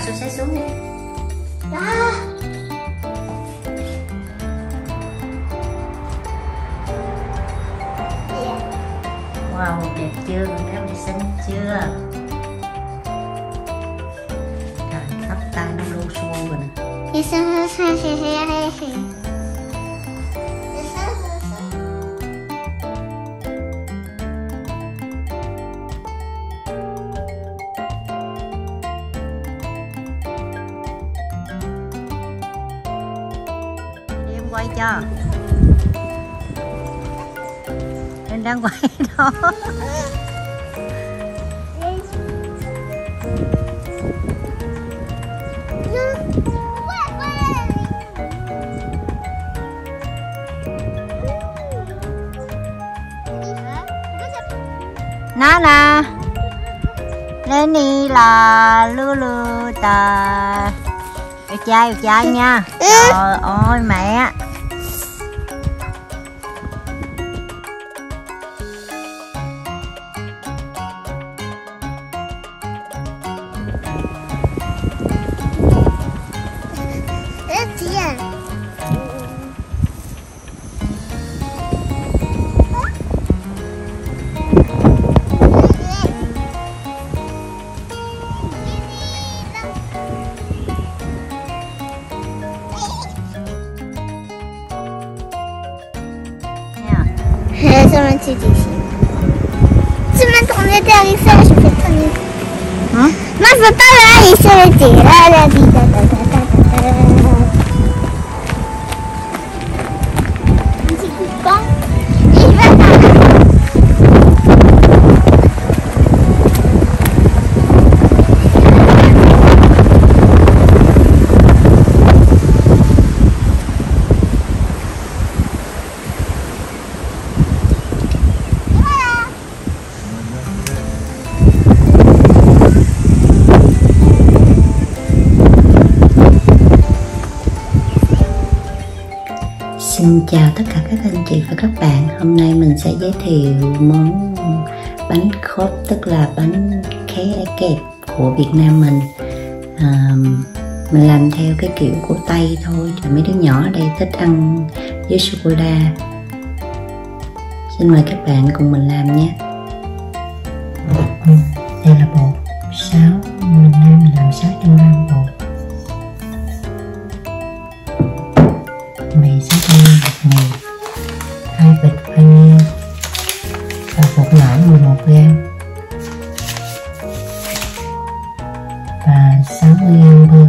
xuống xé xuống đi. Đó. Wow, đẹp chưa? Con gái vệ sinh chưa? Trời, tóc tai nó lu xu rồi nè. Đi em quay cho. Em đang quay đó. Nana lên đi là lư ta trai nha. Trời ơi mẹ. Ma je veux pas aller sur le terrain, la vie. Un petit coup de pan. Et je vais faire. Xin chào tất cả các anh chị và các bạn. Hôm nay mình sẽ giới thiệu món bánh khốp, tức là bánh kẹp của Việt Nam mình. Mình làm theo cái kiểu của Tây thôi. Mấy đứa nhỏ ở đây thích ăn với sô-cô-la. Xin mời các bạn cùng mình làm nhé. Đây là bột 6, mình làm 600 g bột. Mì 600 g bột mì, 2 bịch vani và bột nở 11 g và 60 g bơ.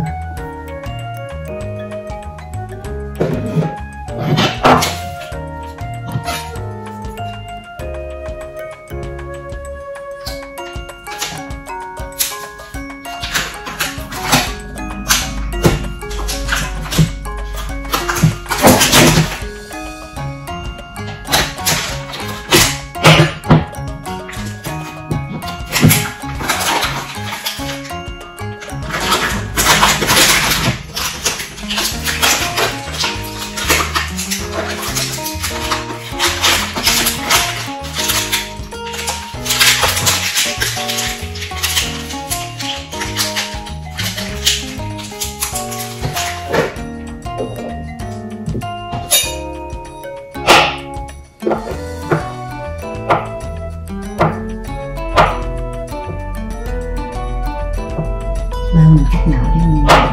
Bao mình cách nào để mình quay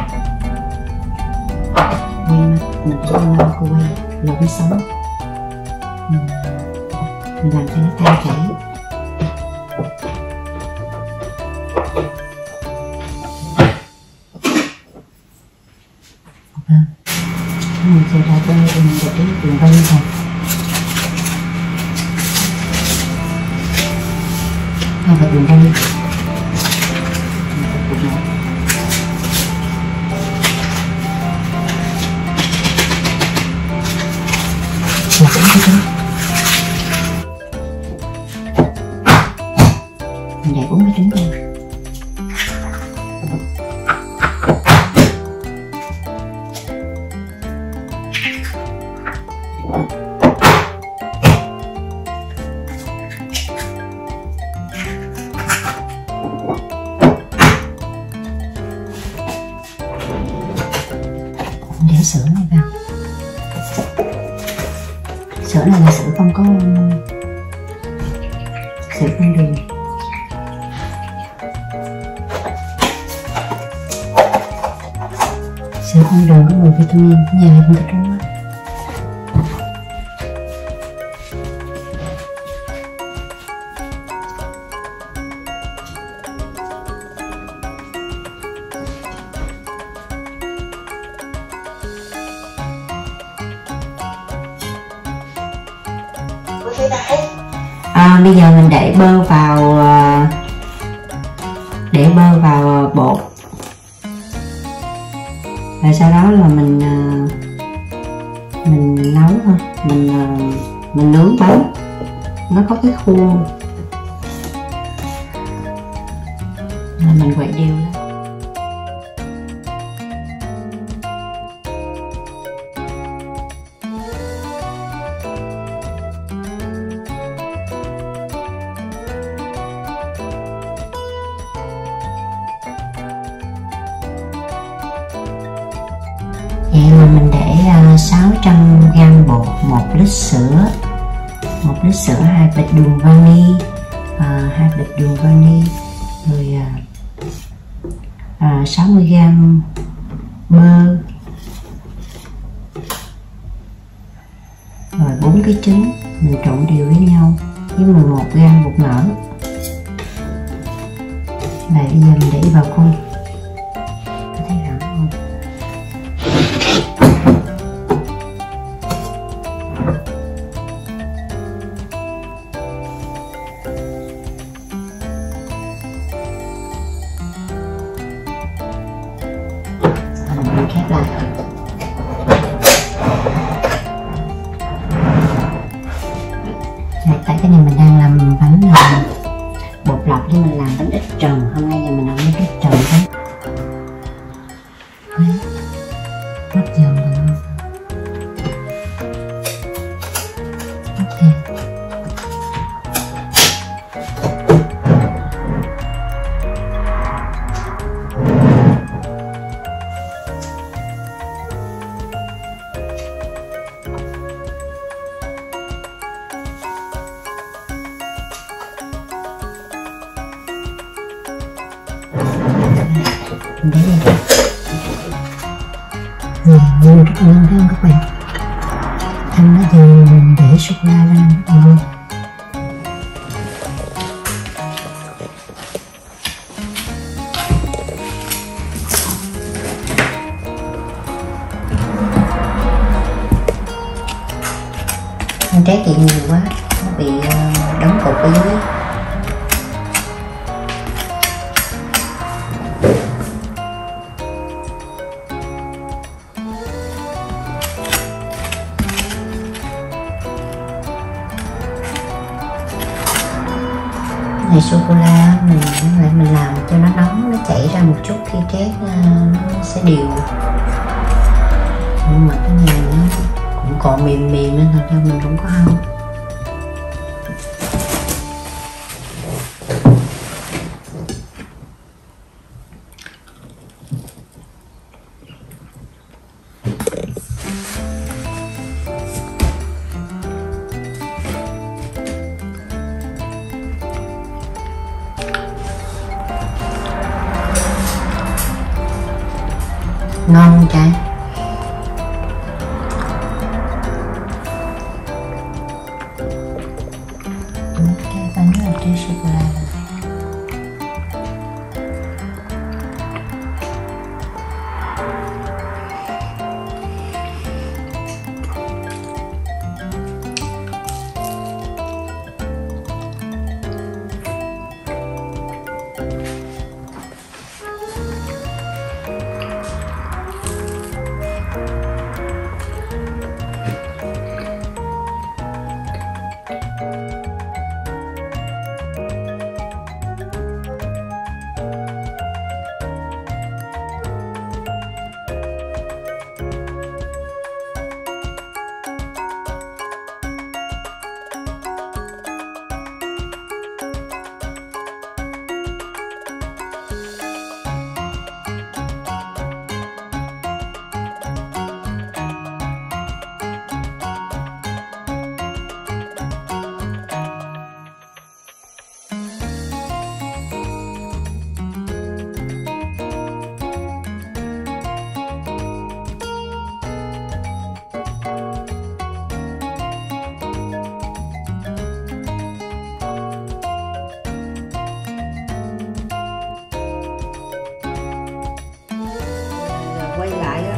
mình sẽ bao cô quay lượt nó sống, mình làm cho nó tan chảy. Mình sẽ ra đây để mình để đường vân thôi. Đây là đường vân. Mình để 4 cái trứng vô. sữa này vào. Sữa này là sữa không có sữa không đường. Sữa không đường có mùi vitamin, nhà này không thích uống quá. Bây giờ mình để bơ vào bột, và sau đó là mình nấu thôi, mình nướng bánh, nó có cái khuôn là mình quậy đều lên. Vậy là mình để 600g bột, 1 lít sữa, 2 bịch đường vani, 2 bịch đường vani, rồi 60g bơ, rồi 4 cái trứng mình trộn đều với nhau, với 11g bột nở. Và bây giờ mình để vào khuôn. Khép lại. Tại cái này mình đang làm bánh bột lọc, chứ mình làm bánh ít trần. Hôm nay giờ mình làm bánh ít trần thôi. Rất giòn và ngon. Ok. Mình để đây. Nhìn rất ngon phải không các bạn? Ăn nó giờ mình để sô-cô-la ra rất ngon. Ăn trái chị nhiều quá, nó bị đóng cục ở dưới. Này sô-cô-la mình làm cho nó nóng, nó chảy ra một chút khi trét nó sẽ đều. Nhưng mà cái này nó cũng còn mềm nên thật ra mình không có hao. Ngon không trái? Cái bánh là trái sô-cô-la.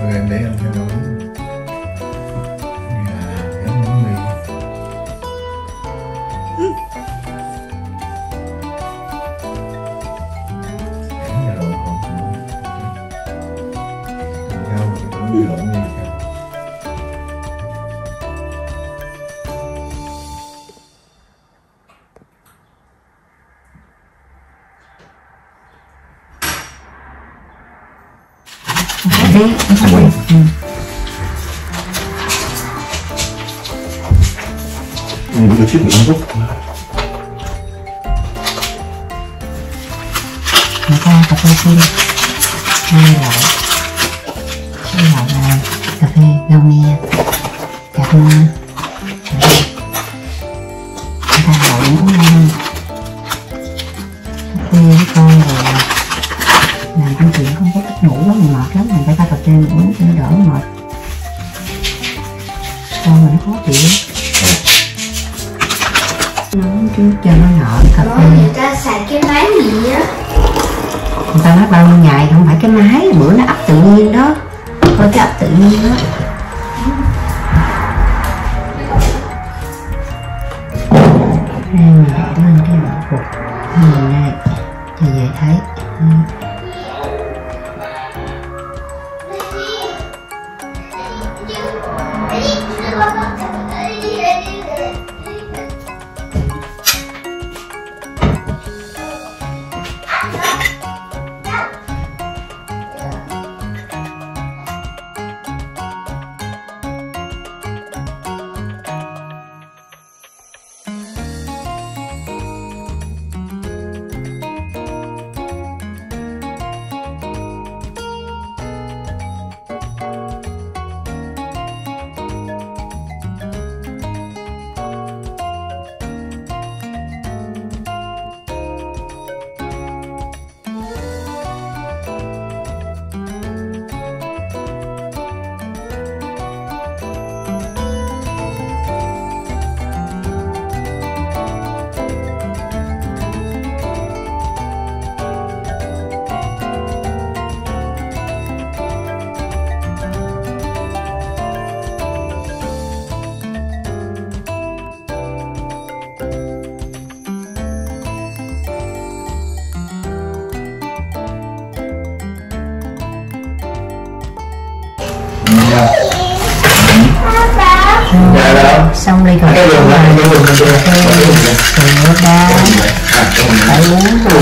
Rồi em để anh sẽ nấu như là nấu món mì. Rau rồi nấu rộn như thế. Được chiếc miệng phúc. Người ta cà phê phin hai loại này, cà phê gao me cà phê người ta gọi những món ăn cà phê với con rồi làm công chuyện không có thích ngủ lắm, mệt lắm, mình phải pha cà phê uống cho nó đỡ mệt, con mình nó khó chịu nấu trước cho nó nở cà phê. Người ta xài cái máy gì á, người ta nói bao nhiêu ngày không phải cái máy, bữa nó ấp tự nhiên đó, coi cái ấp tự nhiên đó. Đây mình để lên cái bọc phục nhìn đây cho dễ thấy. Xong ly cà phê sữa đá phải uống rồi